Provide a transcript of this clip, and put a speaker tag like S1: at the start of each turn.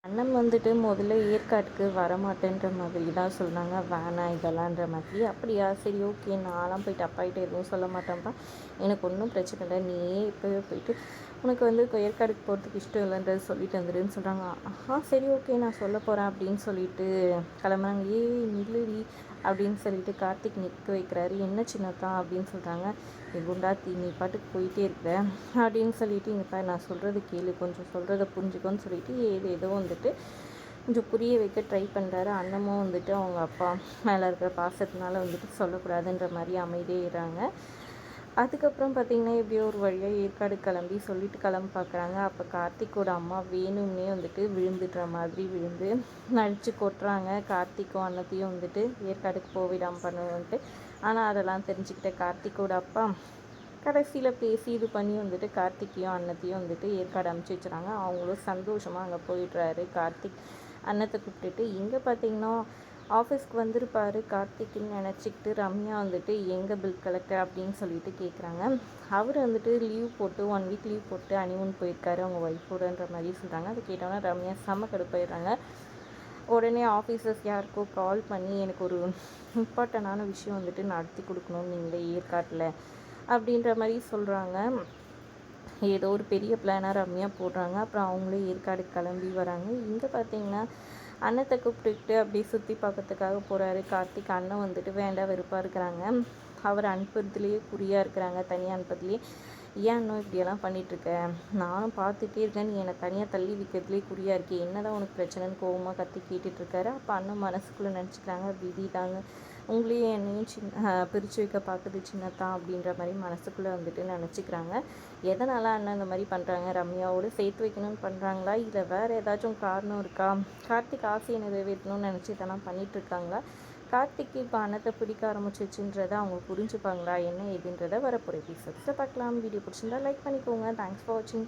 S1: அண்ணன் வந்துட்டு முதல்ல ஏற்காட்டுக்கு வரமாட்டேன்ற மாதிரி தான் சொன்னாங்க. வேணாம் இதெல்லான்ற மாதிரி. அப்படியா சரி ஓகே, நான்லாம் போயிட்டு அப்பாகிட்ட எதுவும் சொல்ல மாட்டேன்ப்பா, எனக்கு ஒன்றும் பிரச்சனை இல்லை, நீயே இப்போவே போயிட்டு உனக்கு வந்து ஏற்காடுக்கு போகிறதுக்கு இஷ்டம் இல்லைன்றது சொல்லிட்டு வந்துடுன்னு சொல்கிறாங்க. சரி ஓகே நான் சொல்ல போகிறேன் அப்படின்னு சொல்லிட்டு கிளம்புறாங்க. நில்லுடி அப்படின்னு சொல்லிட்டு கார்த்திக் நிற்க வைக்கிறாரு. என்ன சின்னத்தான் அப்படின்னு சொல்கிறாங்க. குண்டாத்தி நீ பாட்டுக்கு போயிட்டே இருக்கிற அப்படின்னு சொல்லிட்டு இங்கே நான் சொல்கிறது கேளு, கொஞ்சம் சொல்கிறத புரிஞ்சுக்கோன்னு சொல்லிட்டு ஏதோ வந்துட்டு கொஞ்சம் புரிய வைக்க ட்ரை பண்ணுறாரு. அண்ணமும் வந்துட்டு அவங்க அப்பா மேலே இருக்கிற பாசத்தினால வந்துட்டு சொல்லக்கூடாதுன்ற மாதிரி அமைதியாகிறாங்க. அதுக்கப்புறம் பார்த்திங்கன்னா எப்படியோ ஒரு வழியாக ஏற்காடு கிளம்பி சொல்லிட்டு கிளம்ப பார்க்குறாங்க. அப்போ கார்த்திக்கோட அம்மா வேணும்னே வந்துட்டு விழுந்துடுற மாதிரி விழுந்து நடித்து கொட்டுறாங்க. கார்த்திக்கும் அண்ணத்தையும் வந்துட்டு ஏற்காடுக்கு போவிடாமல் பண்ணுவோன்ட்டு. ஆனால் அதெல்லாம் தெரிஞ்சுக்கிட்ட கார்த்திக்கோட அப்பா கடைசியில் பேசி இது பண்ணி வந்துட்டு கார்த்திக்கையும் அண்ணத்தையும் வந்துட்டு ஏற்காடு அனுப்பிச்சி வச்சுறாங்க. அவங்களும் சந்தோஷமாக அங்கே போயிடுறாரு. கார்த்திக் அண்ணத்தை கூப்பிட்டுட்டு இங்கே பார்த்திங்கன்னா ஆஃபீஸ்க்கு வந்திருப்பார் கார்த்திக்னு நினச்சிக்கிட்டு ரம்யா வந்துட்டு எங்கே பில் கலெக்டர் அப்படின்னு சொல்லிட்டு கேட்குறாங்க. அவர் வந்துட்டு லீவ் போட்டு 1 வீக் லீவ் போட்டு அனிமன் போயிருக்காரு அவங்க ஒய்ஃபோடன்ற மாதிரி சொல்கிறாங்க. அதை கேட்டோன்னா ரம்யா செம்ம கடுப்பாயிடுறாங்க. உடனே ஆஃபீஸர்ஸ் யாருக்கோ கால் பண்ணி எனக்கு ஒரு இம்பார்ட்டண்டான விஷயம் வந்துட்டு நடத்தி கொடுக்கணும் நீங்களே ஏற்காட்டில் அப்படின்ற மாதிரி சொல்கிறாங்க. ஏதோ ஒரு பெரிய பிளானாக ரம்யா போடுறாங்க. அப்புறம் அவங்களே ஏற்காடு கிளம்பி வராங்க. இங்கே பார்த்திங்கன்னா அண்ணத்தை கூப்பிட்டுக்கிட்டு அப்படியே சுற்றி பார்க்கறதுக்காக போகிறாரு கார்த்திக். அண்ணன் வந்துட்டு வேண்டாம் வெறுப்பாக இருக்கிறாங்க. அவர் அனுப்புறதுலேயே குறியாக இருக்கிறாங்க, தனியாக அனுப்புறதுலேயே. ஏன் இன்னும் இப்படியெல்லாம் பண்ணிகிட்ருக்க, நானும் பார்த்துட்டே இருக்கேன், நீ என்னை தனியாக தள்ளி வைக்கிறதுலேயே குறியாக இருக்கே, என்ன தான் உனக்கு பிரச்சனைன்னு கோவமாக கத்தி கேட்டுட்ருக்காரு. அப்போ அண்ணன் மனசுக்குள்ளே நினச்சிக்கிறாங்க, விதி தாங்க உங்களையும் என்னையும் பிரித்து வைக்க பார்க்குது சின்னத்தான் அப்படின்ற மாதிரி மனசுக்குள்ளே வந்துட்டு நினச்சிக்கிறாங்க. எதனால் அண்ணன் இந்த மாதிரி பண்ணுறாங்க, ரம்யாவோடு சேர்த்து வைக்கணும்னு பண்ணுறாங்களா, இல்லை வேறு ஏதாச்சும் காரணம் இருக்கா, கார்த்திக் ஆசையை நிறைவேற்றணும்னு நினச்சி இதெல்லாம் பண்ணிகிட்ருக்காங்களா, கார்த்திக்கு இப்போ அண்ணத்தை பிடிக்க ஆரம்பிச்சிச்சுன்றதை அவங்க புரிஞ்சுப்பாங்களா, என்ன ஏதுன்றதை வரப்போகிற எபிசோட்ஸில் பார்க்கலாம். வீடியோ பிடிச்சிருந்தா லைக் பண்ணிக்கோங்க. தேங்க்ஸ் ஃபார் வாட்சிங்.